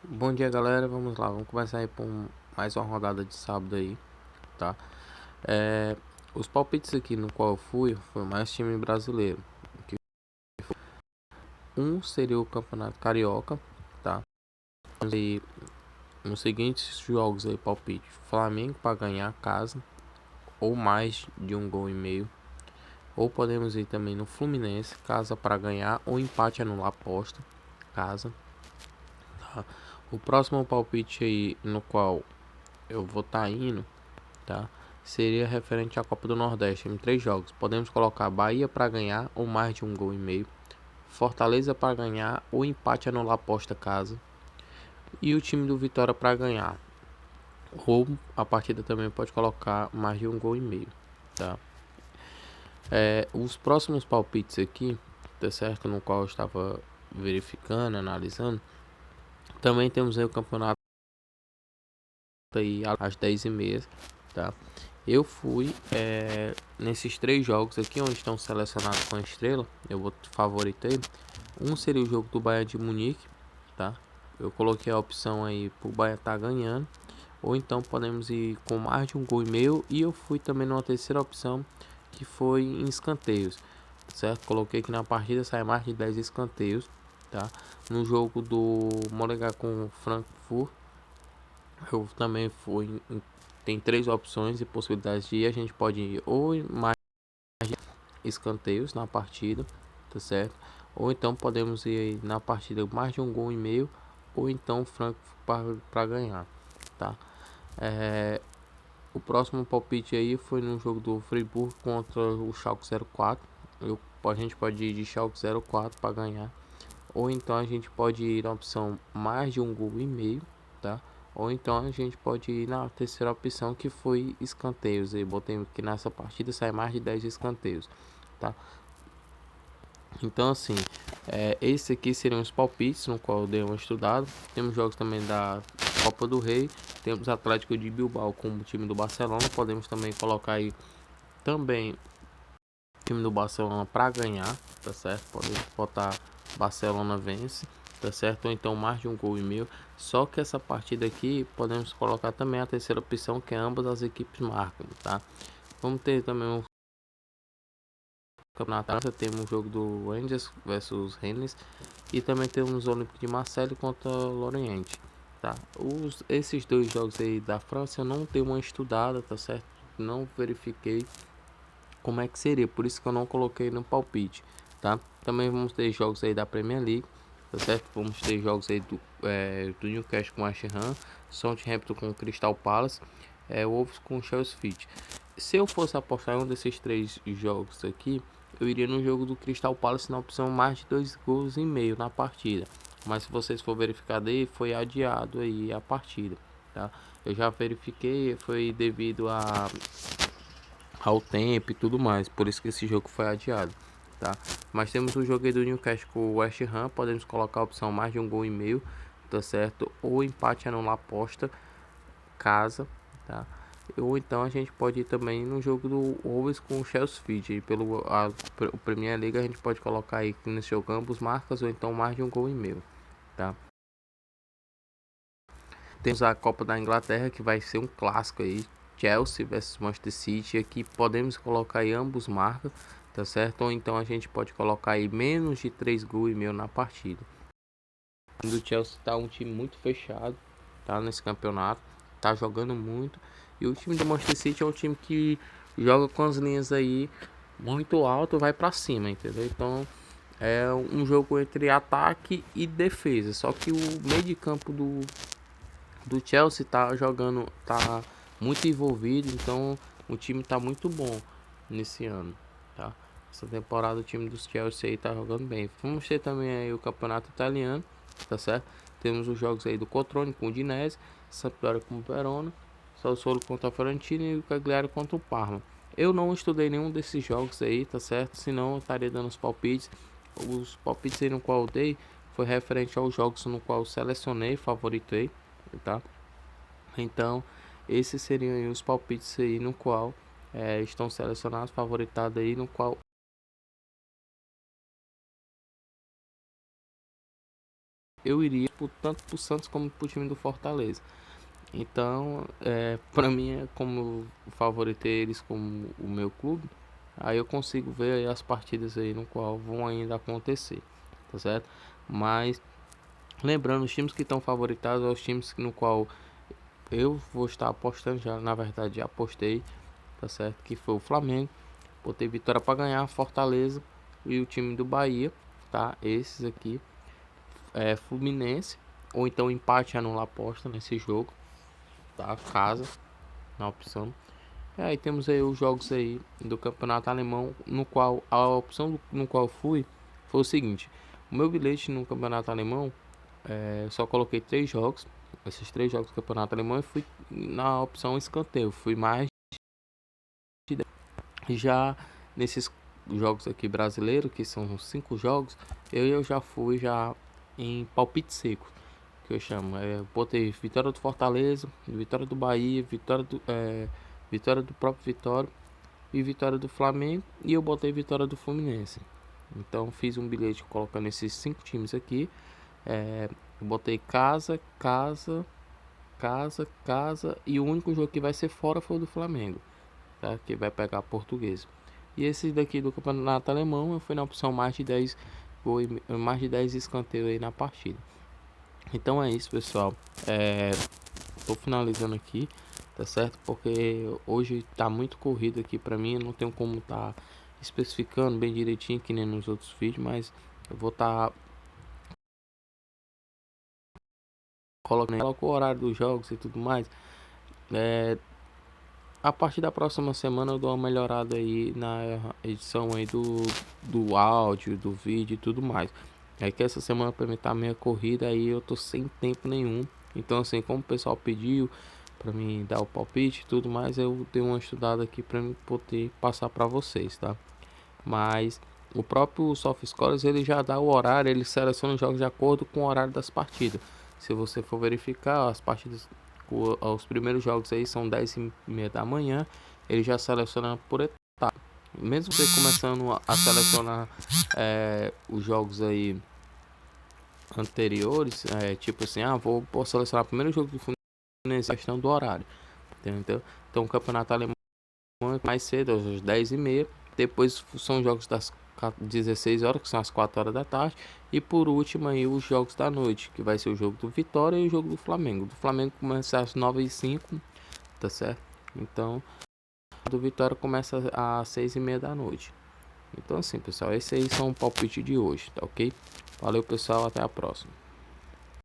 Bom dia, galera. Vamos lá, vamos começar aí por mais uma rodada de sábado aí, tá? Os palpites aqui no qual eu fui foi mais time brasileiro. Um seria o Campeonato Carioca, tá? E nos seguintes jogos aí, palpite: Flamengo para ganhar casa ou mais de 1,5 gols. Ou podemos ir também no Fluminense, casa para ganhar ou empate anular aposta, casa, tá? O próximo palpite aí no qual eu vou estar indo, tá? Seria referente à Copa do Nordeste em 3 jogos. Podemos colocar Bahia para ganhar ou mais de 1,5 gols, Fortaleza para ganhar ou empate anular aposta casa, e o time do Vitória para ganhar. Ou a partida também pode colocar mais de 1,5 gols, tá? Os próximos palpites aqui, tá certo? No qual eu estava verificando, analisando. Também temos aí o campeonato aí às 10h30, tá? Eu fui nesses 3 jogos aqui onde estão selecionados com a estrela. Eu vou favoritei. Um seria o jogo do Bayern de Munique, tá? Eu coloquei a opção aí pro Bayern tá ganhando. Ou então podemos ir com mais de 1,5 gols. E eu fui também numa terceira opção, que foi em escanteios, certo? Coloquei que na partida sai mais de 10 escanteios, tá? No jogo do Molegá com o Frankfurt, eu também fui. Tem 3 opções e possibilidades de ir. A gente pode ir ou mais escanteios na partida, tá certo? Ou então podemos ir na partida mais de 1,5 gols, ou então Franco para ganhar, tá? O próximo palpite aí foi no jogo do Friburgo contra o Schalke 04. A gente pode ir de Schalke 04 para ganhar, ou então a gente pode ir na opção mais de 1,5 gols, tá? Ou então a gente pode ir na terceira opção, que foi escanteios. Eu botei que nessa partida sai mais de 10 escanteios, tá? Então assim, esse aqui seriam os palpites no qual eu dei uma estudada. Temos jogos também da Copa do Rei. Temos Atlético de Bilbao com o time do Barcelona. Podemos também colocar aí também o time do Barcelona para ganhar, tá certo? Podemos botar Barcelona vence, tá certo? Ou então mais de 1,5 gols. Só que essa partida aqui podemos colocar também a terceira opção, que é ambas as equipes marcam, tá? Vamos ter também um campeonato. Temos o jogo do Rangers versus Rennes, e também temos o Olympique de Marseille contra o Lorient, tá? Esses 2 jogos aí da França eu não tenho uma estudada, tá certo? Não verifiquei como é que seria, por isso que eu não coloquei no palpite, tá? Também vamos ter jogos aí da Premier League, tá certo? Vamos ter jogos aí do Newcastle com West Ham, Southampton com Crystal Palace, Wolves com Chelsea City. Se eu fosse apostar em um desses 3 jogos aqui, eu iria no jogo do Crystal Palace na opção mais de 2,5 gols na partida. Mas se vocês for verificar daí, foi adiado aí a partida, tá? Eu já verifiquei, foi devido ao tempo e tudo mais, por isso que esse jogo foi adiado, tá? Mas temos o jogo aí do Newcastle com o West Ham, podemos colocar a opção mais de 1,5 gols, tá certo? Ou empate anular aposta, casa, tá? Ou então a gente pode ir também no jogo do Wolves com o Chelsea City. O Premier League a gente pode colocar aí nesse jogo ambos marcas, ou então mais de 1,5 gols, tá? Temos a Copa da Inglaterra, que vai ser um clássico aí, Chelsea versus Manchester City. Aqui podemos colocar aí ambos marcas, tá certo? Ou então a gente pode colocar aí menos de 3,5 gols na partida. O do Chelsea tá um time muito fechado, tá nesse campeonato, tá jogando muito. E o time do Manchester City é um time que joga com as linhas aí muito alto, vai para cima, entendeu? Então é um jogo entre ataque e defesa. Só que o meio de campo do Chelsea tá jogando, tá muito envolvido, então o time tá muito bom nesse ano, tá? Essa temporada o time dos Chelsea aí tá jogando bem. Vamos ter também aí o campeonato italiano, tá certo? Temos os jogos aí do Cotrone com o Udinese, Sampdoria com o Verona, Sassuolo contra a Fiorentina e o Cagliari contra o Parma. Eu não estudei nenhum desses jogos aí, tá certo? Senão eu estaria dando os palpites. Os palpites aí no qual eu dei foi referente aos jogos no qual eu selecionei, favoritei, tá? Então, esses seriam os palpites aí no qual estão selecionados, favoritados aí, no qual. eu iria tanto pro Santos como pro time do Fortaleza. Então, para mim é como eu favoritei eles como o meu clube, aí eu consigo ver aí as partidas aí no qual vão ainda acontecer, tá certo? Mas lembrando, os times que estão favoritados são os times no qual eu vou estar apostando, já na verdade já apostei, tá certo? Que foi o Flamengo, botei vitória para ganhar, Fortaleza e o time do Bahia, tá? Esses aqui Fluminense, ou então empate, anular aposta nesse jogo, tá? Casa na opção. E aí temos aí os jogos aí do campeonato alemão, no qual a opção no qual fui foi o seguinte: o meu bilhete no campeonato alemão, só coloquei 3 jogos, esses 3 jogos do campeonato alemão, e fui na opção escanteio, fui mais de 10. Já nesses jogos aqui brasileiros, que são 5 jogos, eu já fui já em palpite seco, que eu chamo. Botei vitória do Fortaleza, vitória do Bahia, vitória do próprio Vitória e vitória do Flamengo, e eu botei vitória do Fluminense. Então fiz um bilhete colocando esses 5 times aqui. Eu botei casa, e o único jogo que vai ser fora foi o do Flamengo, tá? Que vai pegar a Portuguesa. E esse daqui do campeonato alemão eu fui na opção mais de 10 gol, mais de 10 escanteios aí na partida. Então é isso, pessoal. Tô finalizando aqui, tá certo? Porque hoje tá muito corrido aqui pra mim, eu não tenho como tá especificando bem direitinho que nem nos outros vídeos, mas eu vou tá colocando o horário dos jogos e tudo mais. A partir da próxima semana eu dou uma melhorada aí na edição aí do áudio, do vídeo e tudo mais. É que essa semana pra mim tá meio corrida, aí eu tô sem tempo nenhum. Então assim, como o pessoal pediu pra mim dar o palpite e tudo mais, eu dei uma estudada aqui pra mim poder passar pra vocês, tá? Mas o próprio SofaScores ele já dá o horário, ele seleciona os jogos de acordo com o horário das partidas. Se você for verificar, as partidas, os primeiros jogos aí são 10h30 da manhã, ele já seleciona por etapa. Mesmo você começando a selecionar os jogos aí anteriores, tipo assim, vou selecionar o primeiro jogo do Fluminense, questão do horário, entendeu? Então o campeonato alemão é mais cedo, às 10h30, depois são jogos das 16 horas, que são as 4 horas da tarde, e por último aí os jogos da noite, que vai ser o jogo do Vitória e o jogo do Flamengo. Do Flamengo começa às 9h05, tá certo? Então, do Vitória começa às 6h30 da noite. Então assim, pessoal, esses aí são o palpite de hoje, tá ok? Valeu, pessoal, até a próxima.